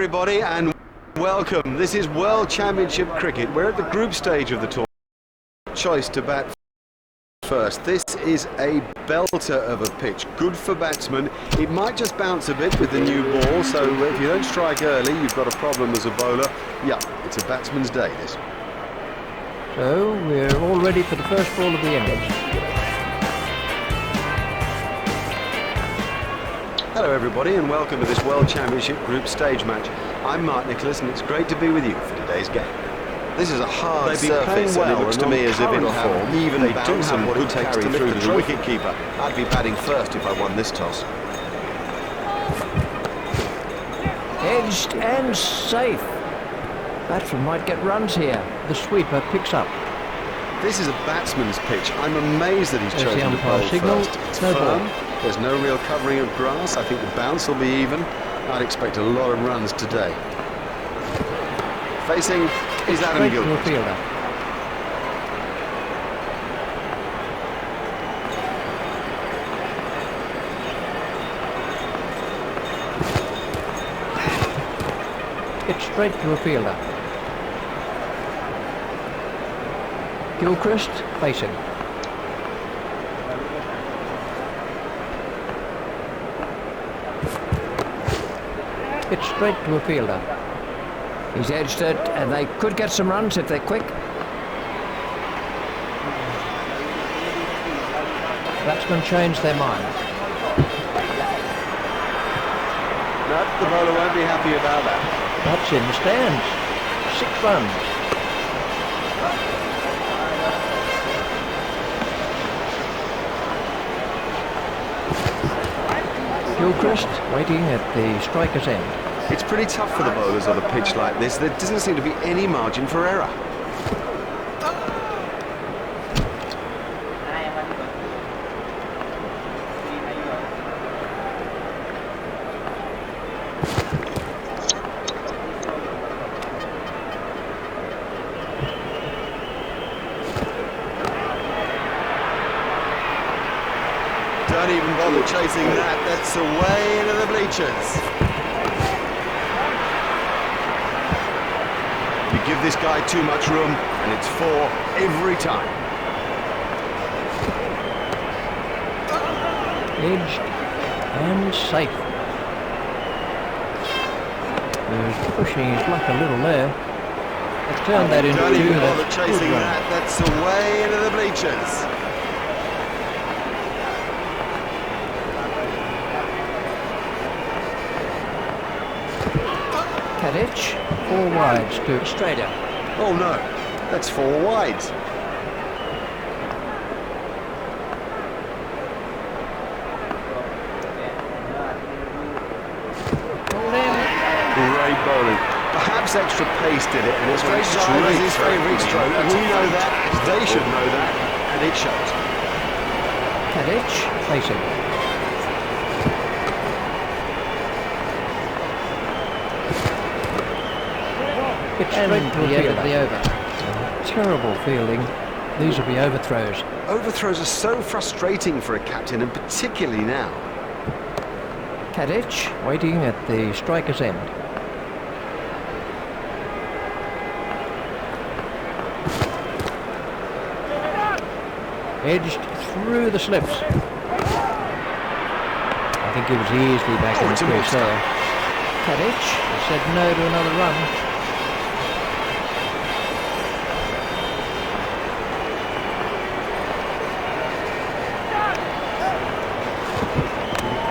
everybody and welcome. This is World Championship Cricket. We're at the group stage of the tournament. Choice to bat first. This is a belter of a pitch, good for batsmen. It might just bounce a bit with the new ball, so if you don't strike early, you've got a problem as a bowler. Yeah, it's a batsman's day, this. So we're all ready for the first ball of the innings. Hello everybody and welcome to this World Championship group stage match. I'm Mark Nicholas and it's great to be with you for today's game. This is a hard surface and it looks to me as if it'll have even bounce and what it takes to lift the wicket keeper. I'd be batting first if I won this toss. Edged and safe. Batsman might get runs here. The sweeper picks up. This is a batsman's pitch. I'm amazed that he's chosen to bowl first. It's firm. There's no real covering of grass. I think the bounce will be even. I'd expect a lot of runs today. Facing is Adam Gilchrist. It's straight to a fielder. Gilchrist facing. It's straight to a fielder. He's edged it and they could get some runs if they're quick. Batsmen change their mind. No, the bowler won't be happy about that. That's in the stands. 6 runs. Gilchrist waiting at the striker's end. It's pretty tough for the bowlers on a pitch like this. There doesn't seem to be any margin for error. Don't even bother chasing that. That's away into the bleachers. You give this guy too much room, and it's 4 every time. Edged and safe. He's pushing his luck a little there. Let's turn that into 2. Don't even bother chasing that. That's away into the bleachers. Tadic, 4 wides to straighter. Oh no, that's 4 wides. Great bowling. Perhaps extra pace did it, and it's very straight as his favourite stroke. We know that, they should know that, and it shows. Tadic facing. It's straight to the end of the over. Terrible fielding. These will be overthrows. Overthrows are so frustrating for a captain, and particularly now. Tadic waiting at the striker's end. Edged through the slips. I think he was easily back in the crease there. Tadic said no to another run.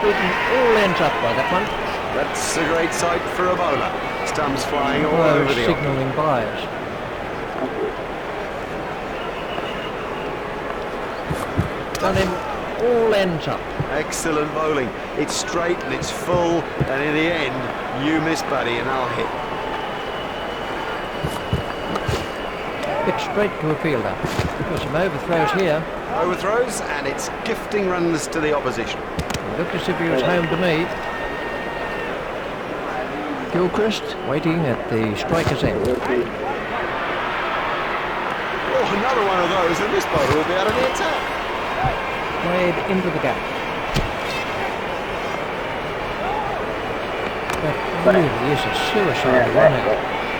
All ends up by that one. That's a great sight for a bowler. Stumps flying all over the signalling buyers. Done him. All ends up. Excellent bowling. It's straight and it's full, and in the end, you miss, buddy, and I'll hit. It's straight to a fielder. Got some overthrows here. Overthrows, and it's gifting runs to the opposition. Looked as if he was home to me. Gilchrist waiting at the striker's end. Oh, another one of those, and this bowler will be out of the attack. Played into the gap. But really is a suicide running.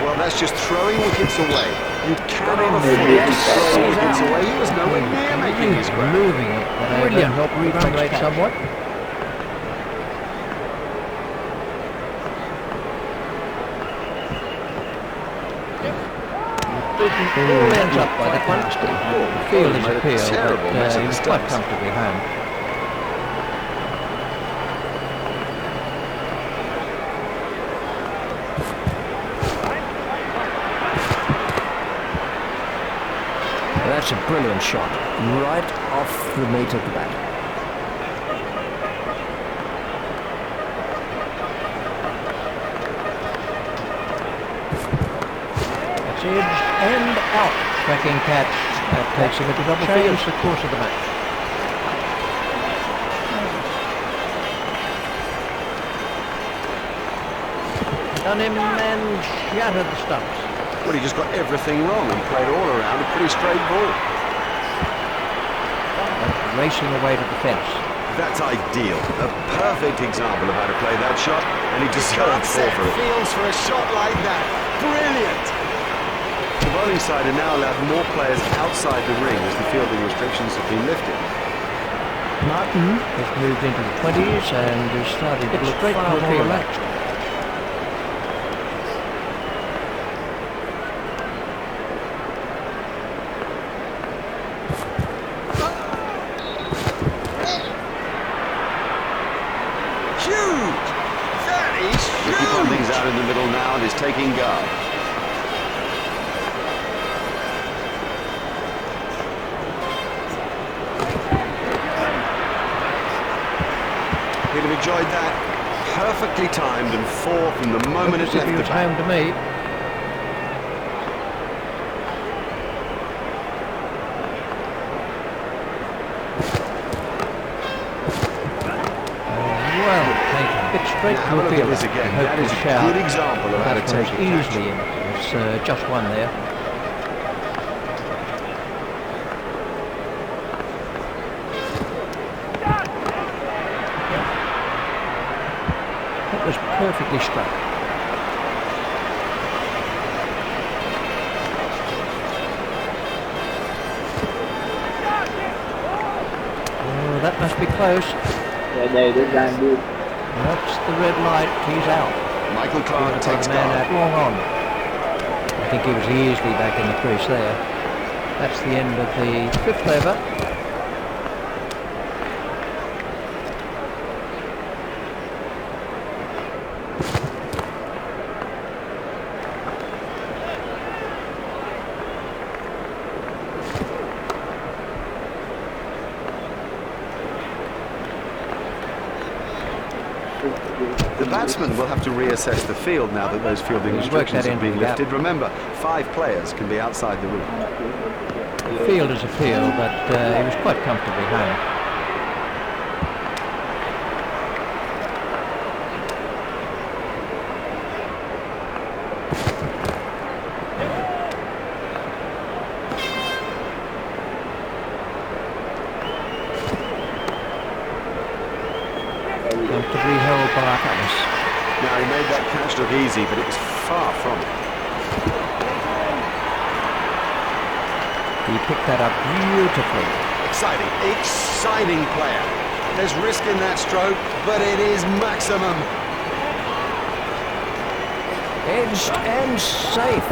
Well, that's just throwing wickets away. You cannot afford to throw wickets away. He was nowhere near making his grab. Moving it, but brilliant. Help run rate somewhat. All ends up by the constant. The field is a peel, but he was quite comfortably home. That's a brilliant shot, right off the meat of the bat. That's edged and out. Cracking catch. That takes him into double field. The course of the match. Done him and shattered the stumps. Well, he just got everything wrong and played all around a pretty straight ball. Racing away to the fence. That's ideal. A perfect example of how to play that shot, and he deserves four for it. Fields for a shot like that. Brilliant! The bowling side are now allowed more players outside the ring as the fielding restrictions have been lifted. Martin has moved into the 20s and is starting to look far more relaxed. Huge! That is huge! Ricky Ponting's out in the middle now and is taking guard. He'd have enjoyed that. Perfectly timed and four from the moment it left the bat. Home to me. Well taken. Bit straight to the field. That is a good example of how to take it easily in. It's just one there. That was perfectly struck. Oh, that must be close. That's the red light. He's out. Michael Clark takes man guard. out long on. I think he was easily back in the crease there. That's the end of the fifth over. The batsman will have to reassess the field now that those fielding restrictions have been lifted. Remember, 5 players can be outside the ring. The field is a field, but he was quite comfortably home. Comfortably held by Thomas. Now, he made that catch look easy, but it was far from it. He picked that up beautifully. Exciting, exciting player. There's risk in that stroke, but it is maximum. Edged and safe.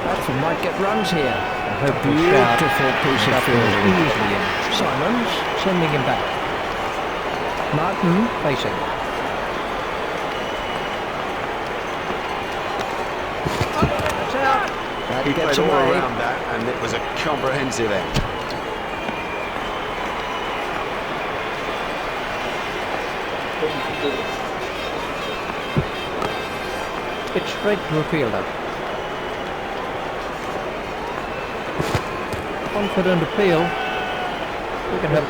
Batsman might get runs here. I hope beautiful piece of fielding. Easily in. Simons sending him back. Martin facing. That's out. That He gets played all away. around that, and it was a comprehensive end. It's straight to a fielder. Confident appeal. We can help.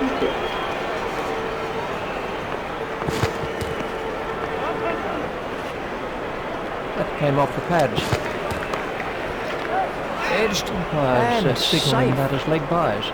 That came off the pads. Edged and signalling that as leg byes.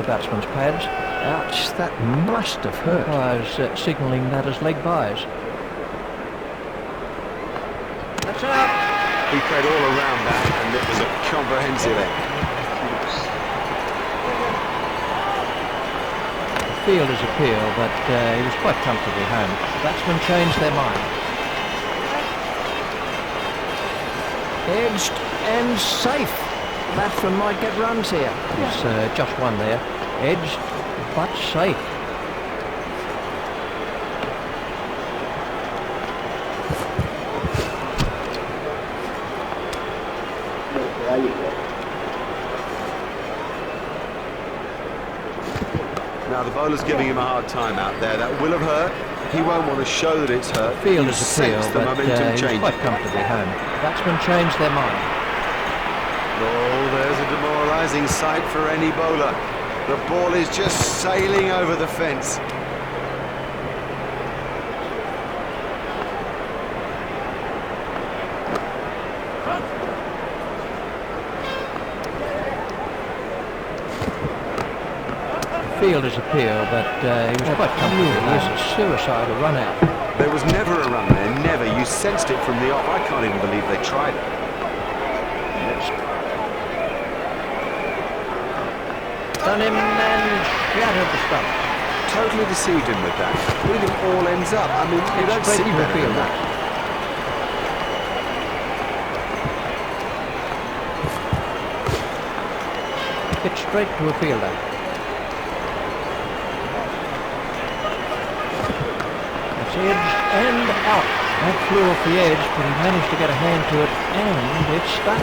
batsman's pads. Ouch, that must have hurt. Umpires signalling that as leg byes. That's out. He played all around that, and it was a comprehensive end. Fielder's appeal, but he was quite comfortably home. The batsmen changed their mind. Edged and safe. Batsman might get runs here. He's just one there. Edged, but safe. Now the bowler's giving him a hard time out there. That will have hurt. He won't want to show that it's hurt. Fielder's appeal, Sense the but momentum he was change. quite comfortably home. Batsmen changed their mind. Oh, there's a demoralising sight for any bowler. The ball is just sailing over the fence. Fielder's appeal, but he was quite comfortable. It was a suicidal run out. There was never a run there, never. You sensed it from the off. I can't even believe they tried it. Done him and shattered the stump. Totally deceived him with that. With him all ends up. I mean, you don't see better than that. Hit straight to a fielder. That's edge and out. That flew off the edge, but he managed to get a hand to it, and it stuck.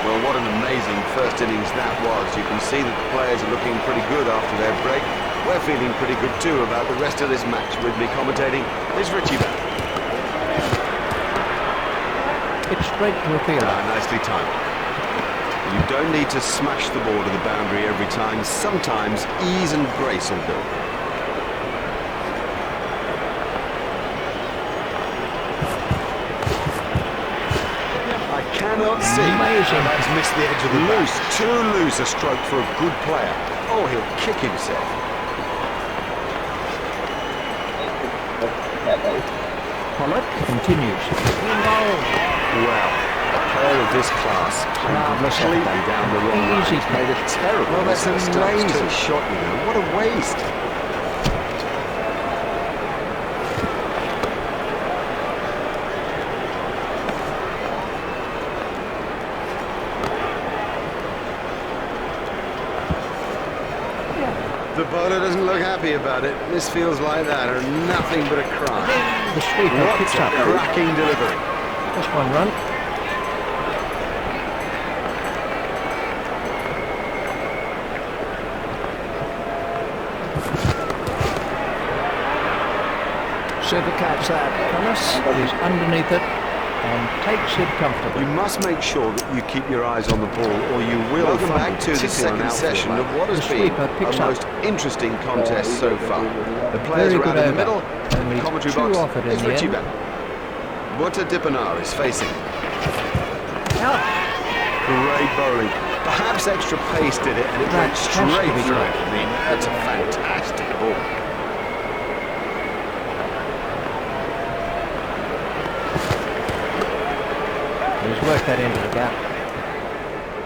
Well, what an amazing first innings that was. You can see that the players are looking pretty good after their break. We're feeling pretty good too about the rest of this match. With me commentating is Richie Batt. Hit straight to a fielder. Nicely timed. You don't need to smash the ball to the boundary every time. Sometimes ease and grace will do. Cannot see. Amazing. He's missed the edge of the loose. Too loose a stroke for a good player. Oh, he'll kick himself. Pollard continues. Well, a player of this class played completely down the wrong line. He's made a terrible lazy shot, you know. What a waste. The bowler doesn't look happy about it. This feels like that, or nothing but a crime. The sweeper What picks a up. cracking delivery. Just one run. Super catch that. Thomas is underneath it and takes it comfortably. You must make sure that you keep your eyes on the ball, or you will. Welcome back to the second session of what has been a most interesting contest so far. The players are out in the middle, and the commentary box is Richie Batt. Butter Dippenar is facing. Out. Great bowling. Perhaps extra pace did it, and it went straight through it. I mean, that's a fantastic ball. He's worked that into the gap.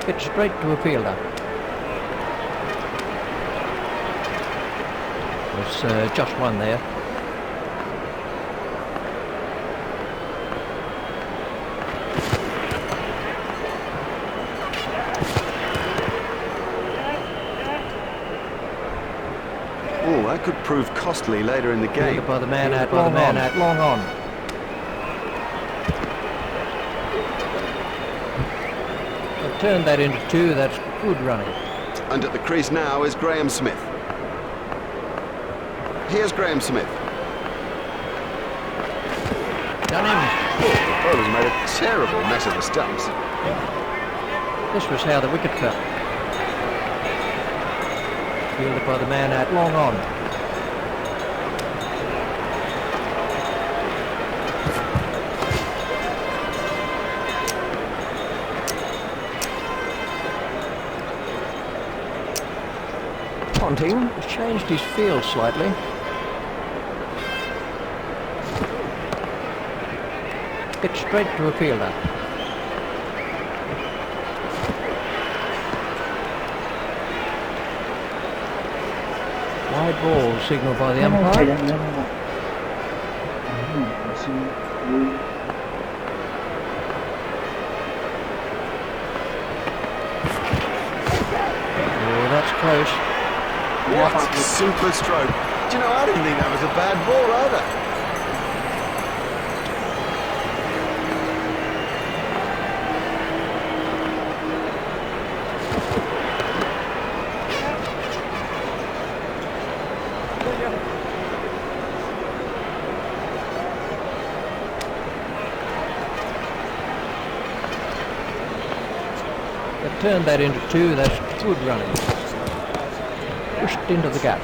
Hit straight to a fielder. There's just one there. Oh, that could prove costly later in the game. Fielded by the man out, long on. Turned that into two. That's good running. And at the crease now is Graham Smith. Here's Graham Smith. Done him. Oh, the bowler's made a terrible mess of the stumps. This was how the wicket fell. Fielded by the man out, long on. Ponting has changed his field slightly. It's straight to a fielder. Wide ball signalled by the umpire. Oh, that's close. What super stroke. Do you know, I didn't think that was a bad ball either. They've turned that into 2, that's good running. Pushed into the gap.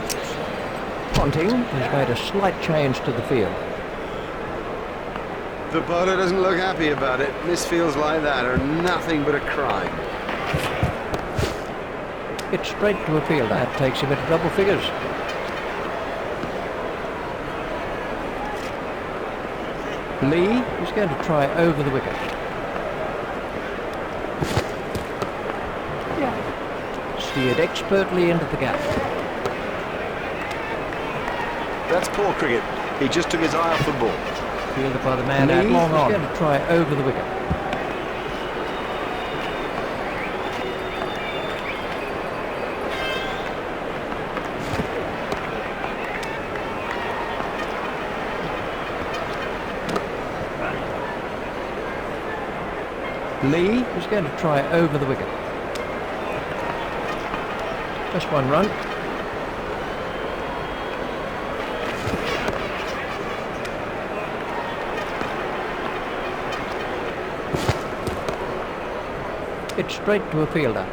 Ponting has made a slight change to the field. The bowler doesn't look happy about it. Misfields like that are nothing but a crime. It's straight to a fielder. That takes him into double figures. Lee is going to try over the wicket. Steered expertly into the gap. That's poor cricket. He just took his eye off the ball. Fielded by the man out long on. He's going to try over the wicket. Lee is going to try over the wicket. Just one run. It's straight to a fielder.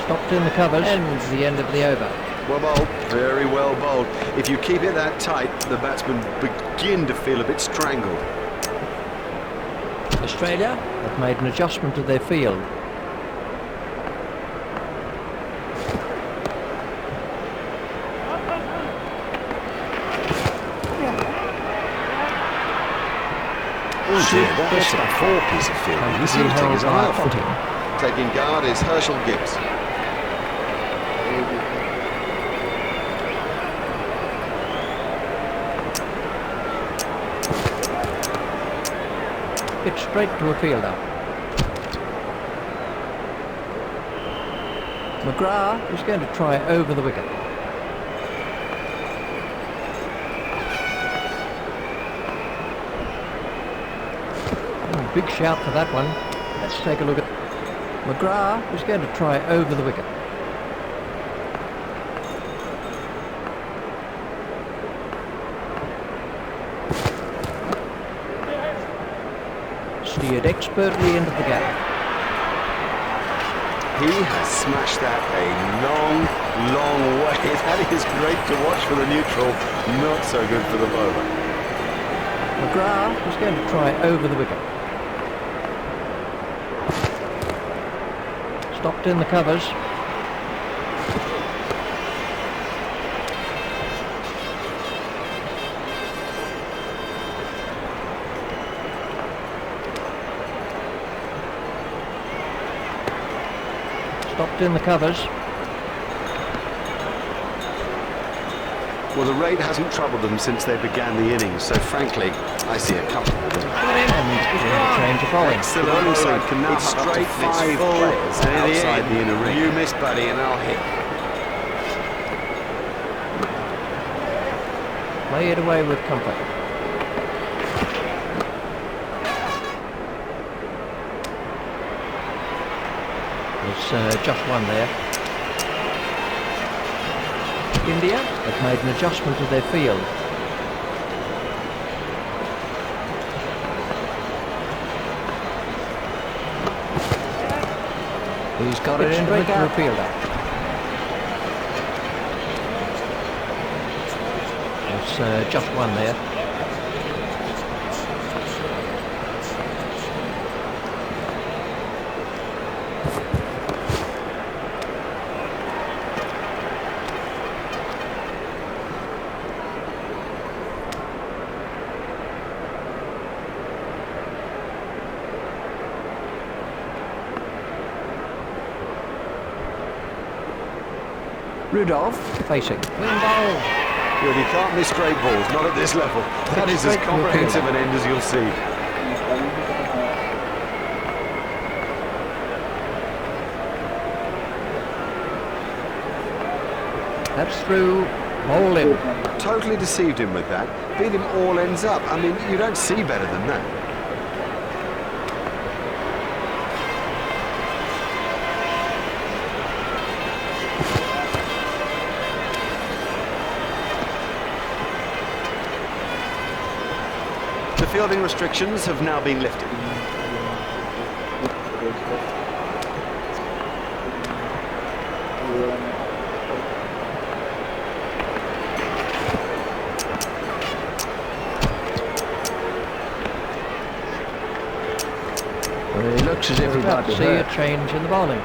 Stopped in the covers, and the end of the over. Well bowled, very well bowled. If you keep it that tight, the batsmen begin to feel a bit strangled. Australia have made an adjustment to their field. Oh dear, that's a poor piece of fielding. He seems to take his eye off it. Taking guard is Herschel Gibbs. It's straight to a fielder. McGrath is going to try over the wicket. Oh, big shout for that one. Let's take a look at... McGrath is going to try over the wicket. Steered expertly into the gap. He has smashed that a long, long way. That is great to watch for the neutral, not so good for the bowler. McGrath is going to try over the wicket. Stopped in the covers. Stopped in the covers. Well, the rain hasn't troubled them since they began the innings, so frankly, I see a comfortable win. And change of bowling. Excellent side can now it's straight 5 players outside the inner ring. You miss, buddy, and I'll hit. Play it away with comfort. There's just one there. India have made an adjustment to their field. He's got it into the fielder. It's just one there. Rudolph facing. Clean ball. Good, you can't miss straight balls, not at this level. That is as comprehensive an end as you'll see. That's through. Ball in. Totally deceived him with that. Beat him all ends up. I mean, you don't see better than that. The fielding restrictions have now been lifted. It looks as if we're about to see a change in the bowling.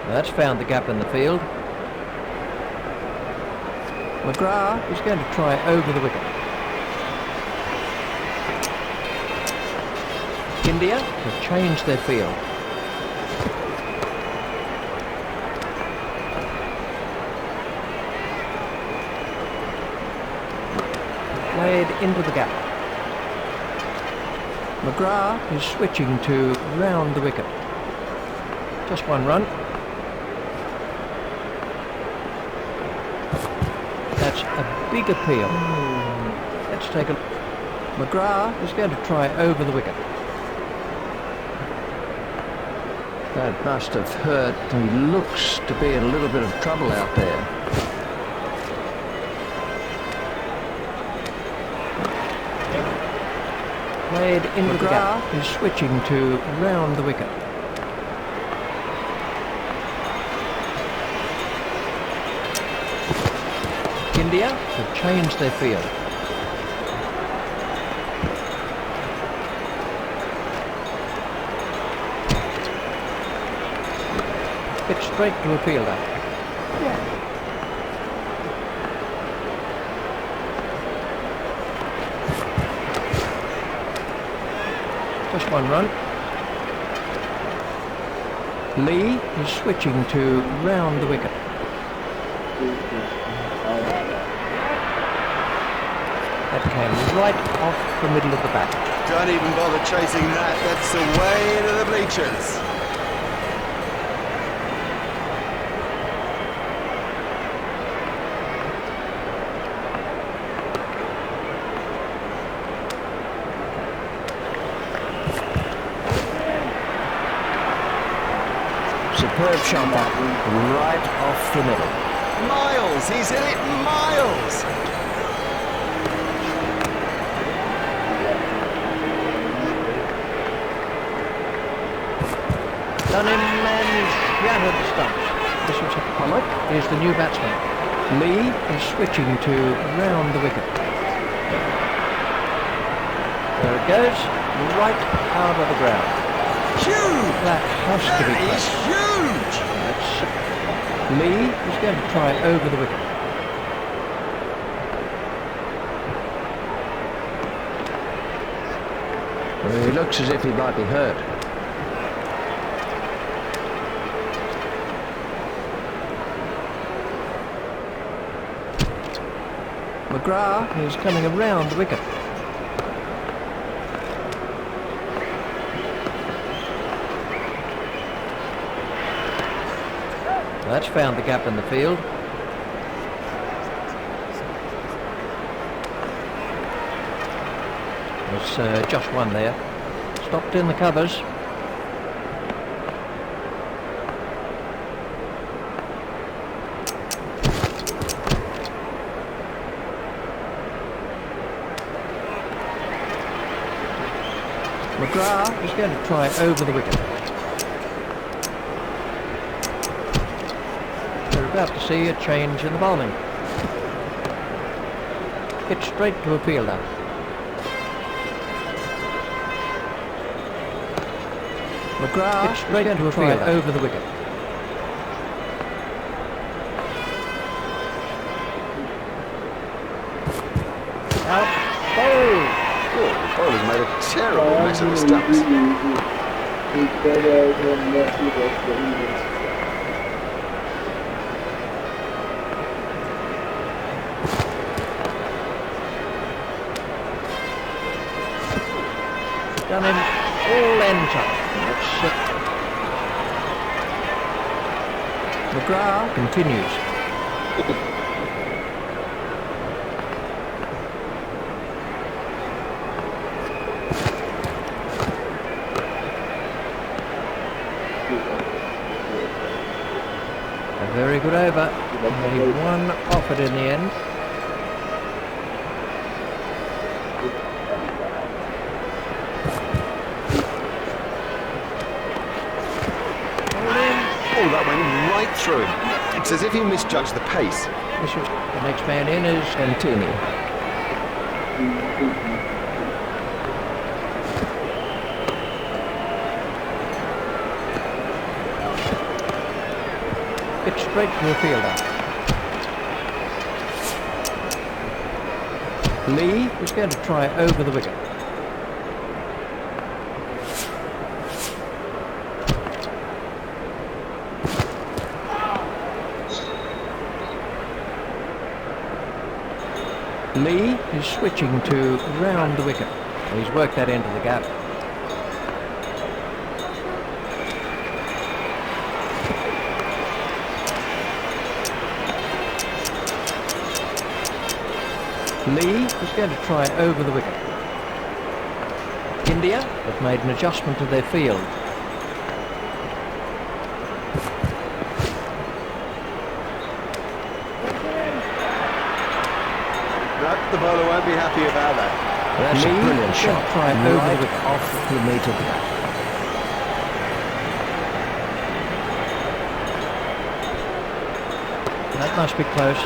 That's found the gap in the field. McGrath is going to try over the wicket. India have changed their field. Played into the gap. McGrath is switching to round the wicket. Just one run. That's a big appeal. Let's take a look. McGrath is going to try over the wicket. That must have hurt. He looks to be in a little bit of trouble out there. Played into the gap. Is switching to round the wicket. India have changed their field. Pitch straight to a fielder. Just one run. Lee is switching to round the wicket. That came right off the middle of the bat. Don't even bother chasing that. That's away into the bleachers. Superb shot that right off the middle. Miles, he's hit it miles. Done him and shattered the stumps. This was Pollock is the new batsman. Lee is switching to round the wicket. There it goes, right out of the ground. Huge! That has to be That is huge! Lee is going to try over the wicket. Well, he looks as if he might be hurt. McGrath is coming around the wicket. That's found the gap in the field. That's just one there. Stopped in the covers. McGrath is going to try over the wicket. We're about to see a change in the bowling. Hit straight to a fielder. McGrath hit straight to a fielder over the wicket. Out. Bowl. Oh, the bowler's made a terrible mess of the stumps. Done him all ends up. McGrath continues. A very good over. Only one offered in the end. Oh, that went right through him. It's as if he misjudged the pace. The next man in is Santini. It's straight to the fielder. Lee is going to try over the wicket. Lee is switching to round the wicket. He's worked that into the gap. Lee is going to try over the wicket. India have made an adjustment to their field. No, the bowler won't be happy about that. That's a brilliant shot. Try over the wicket. Off the meat of the bat. That must be close.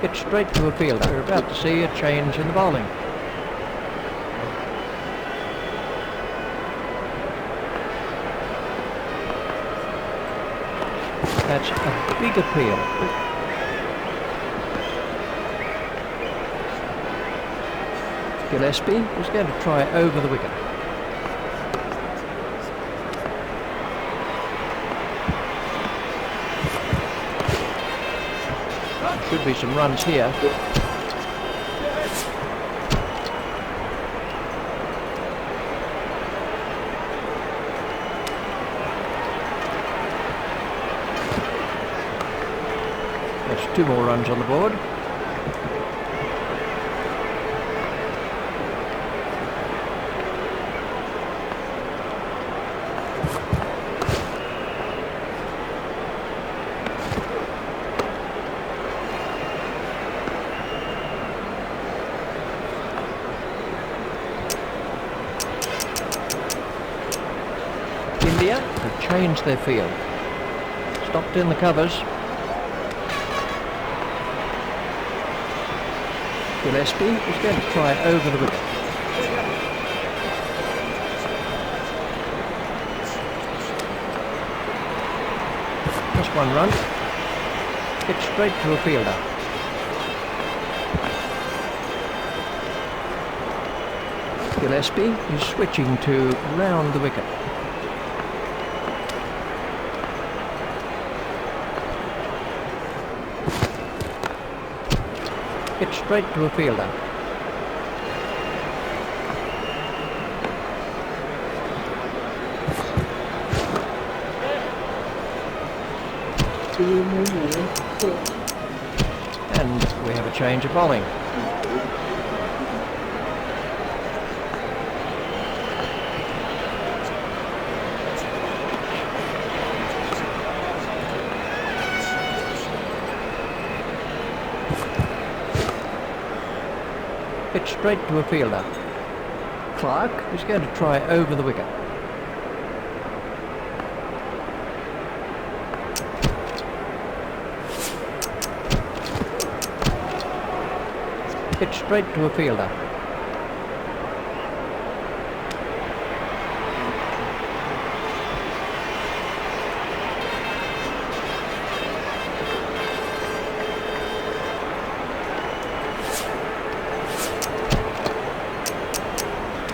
Hit straight to a fielder. We're about to see a change in the bowling. That's a big appeal. Gillespie is going to try over the wicket. Should be some runs here. There's 2 more runs on the board. India have changed their field. Stopped in the covers. Gillespie is going to try over the wicket. Just 1 run. Hit straight to a fielder. Gillespie is switching to round the wicket. Hit straight to a fielder. And we have a change of bowling. Pitch straight to a fielder. Clark is going to try over the wicket. Pitch straight to a fielder.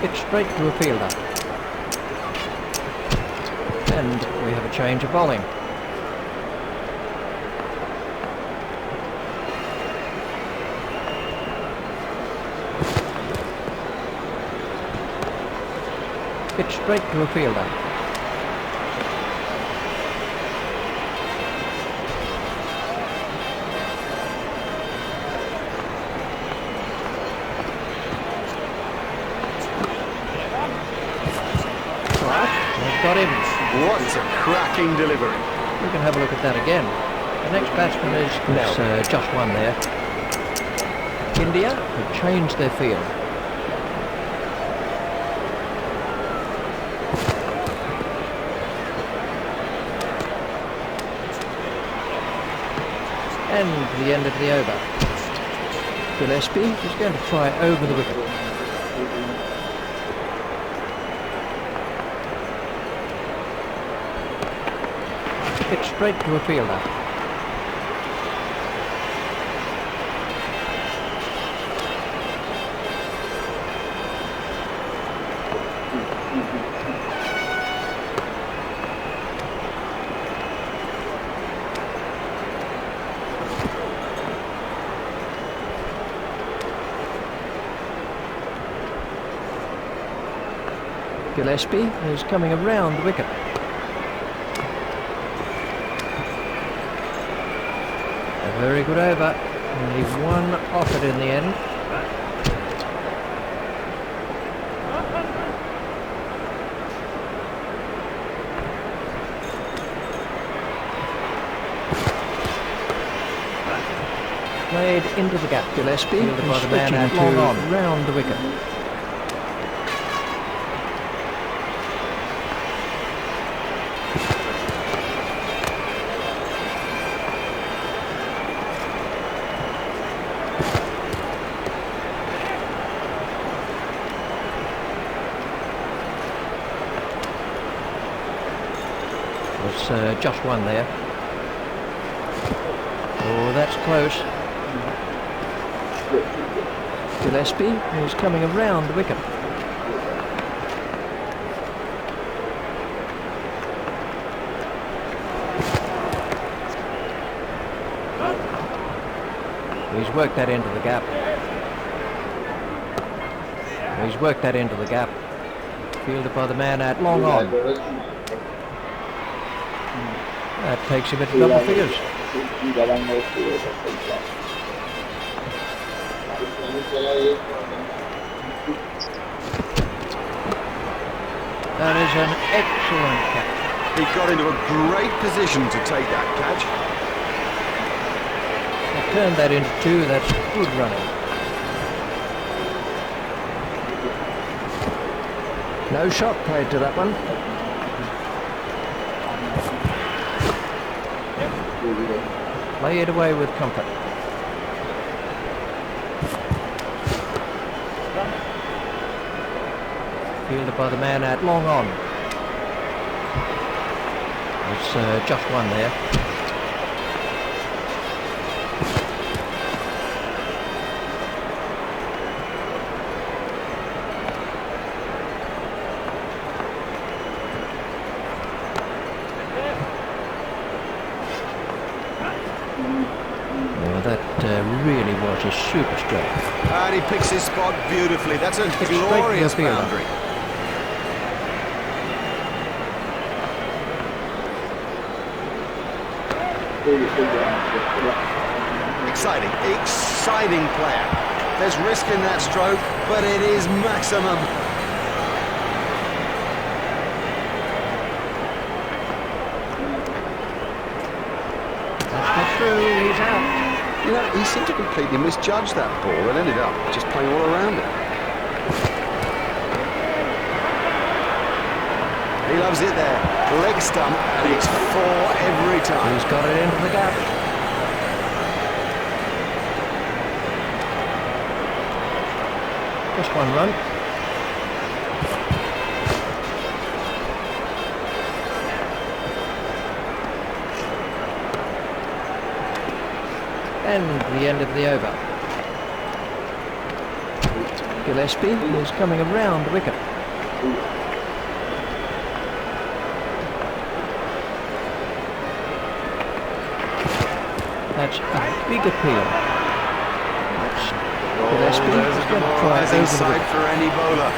Pitch straight to a fielder. And we have a change of bowling. Pitch straight to a fielder. Clark has got him. What a cracking delivery. We can have a look at that again. The next batsman is just one there. India have changed their field. And the end of the over. Gillespie is going to try over the wicket. Pitch straight to a fielder. Gillespie is coming around the wicket. A very good over. Only one off it in the end. Played into the gap. Gillespie is stretching long on round the wicket. Was just one there. Oh, that's close. Gillespie is coming around the wicket. He's worked that into the gap. He's worked that into the gap. Fielded by the man at long on. That takes him into double figures. That is an excellent catch. He got into a great position to take that catch. They turned that into two. That's good running. No shot played to that one. Play it away with comfort. Fielded by the man at long on. It's just one there. Really was a super stroke. And he picks his spot beautifully. That's a It's glorious straight to the boundary. Exciting, exciting player. There's risk in that stroke, but it is maximum. That's not true, he's out. You know, he seemed to completely misjudge that ball and ended up just playing all around it. He loves it there. Leg stump, and it's 4 every time. He's got it into the gap. Just one run. And the end of the over. Gillespie is coming around the wicket. That's a big appeal. Gillespie There's is a going to try demoralising over the sight wicket. for any bowler.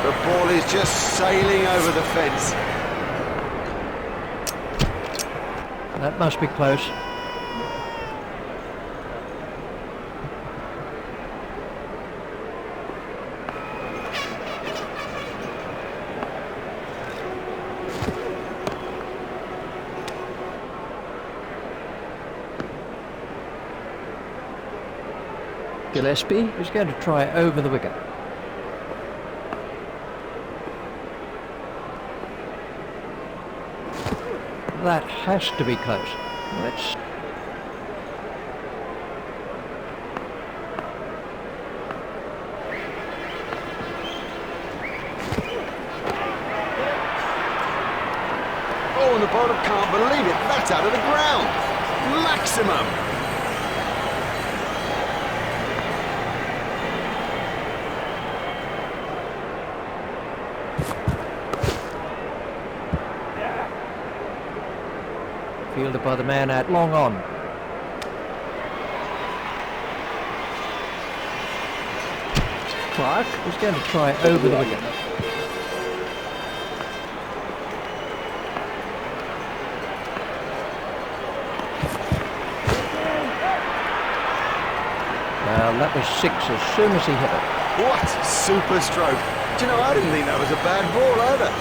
The ball is just sailing over the fence. That must be close. Gillespie is going to try over the wicket. That has to be close. Let's... Oh, and the bowler can't believe it. That's out of the ground. Maximum. Fielded by the man at long on. Clark is going to try over the wicket. Well, that was 6 as soon as he hit it. What super stroke. Do you know, I didn't think that was a bad ball either.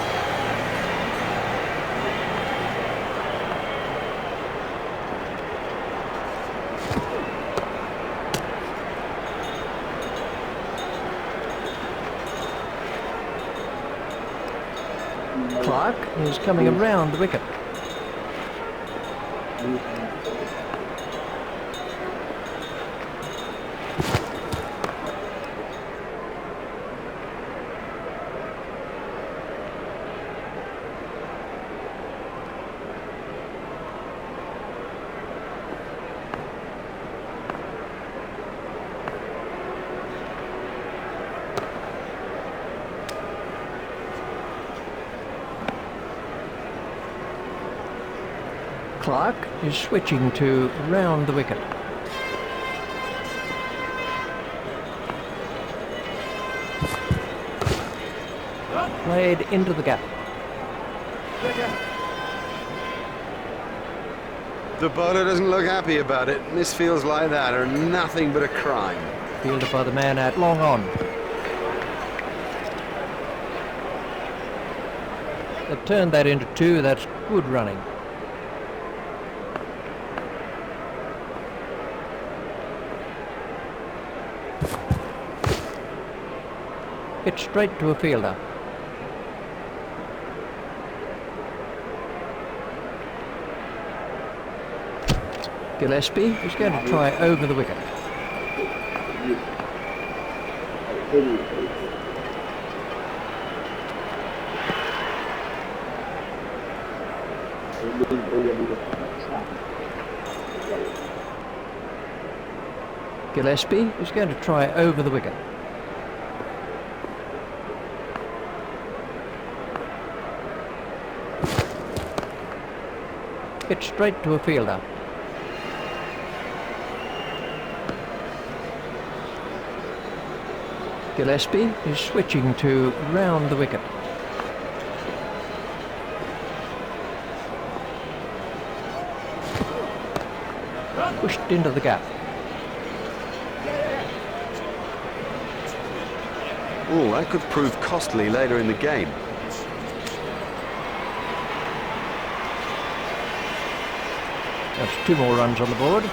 Clark is coming around the wicket. Clark is switching to round the wicket. Played into the gap. The bowler doesn't look happy about it. Misfields like that are nothing but a crime. Fielded by the man at long on. They've turned that into 2. That's good running. Hit straight to a fielder. Gillespie is going to try over the wicket. Gillespie is going to try over the wicket. Hit straight to a fielder. Gillespie is switching to round the wicket. Pushed into the gap. Oh, that could prove costly later in the game. That's 2 more runs on the board.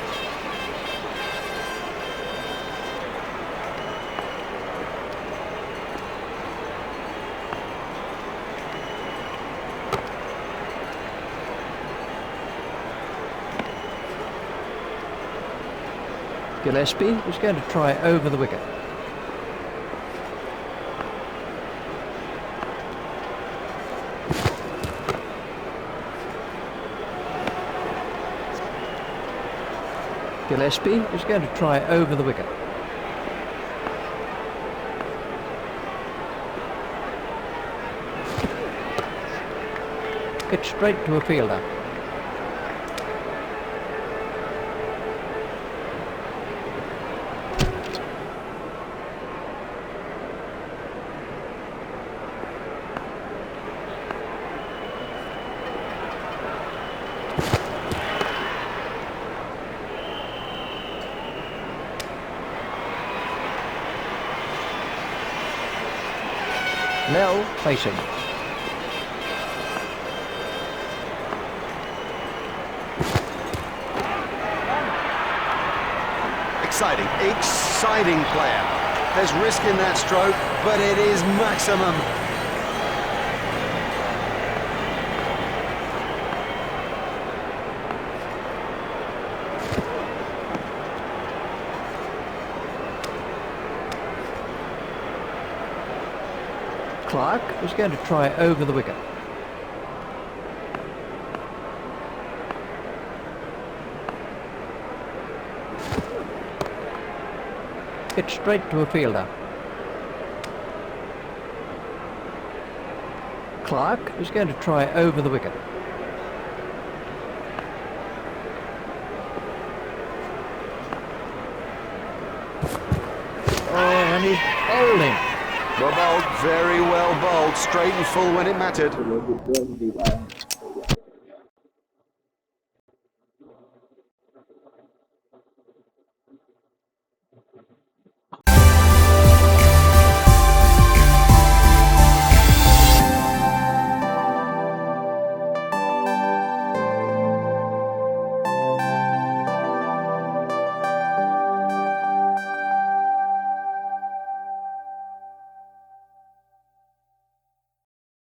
Gillespie is going to try over the wicket. Gillespie is going to try over the wicket. Hit straight to a fielder. Nell facing. Exciting player. There's risk in that stroke, but it is maximum. Clark is going to try over the wicket. Hit straight to a fielder. Clark is going to try over the wicket. Oh, and he's bowling. Well bowled, very well bowled, straight and full when it mattered.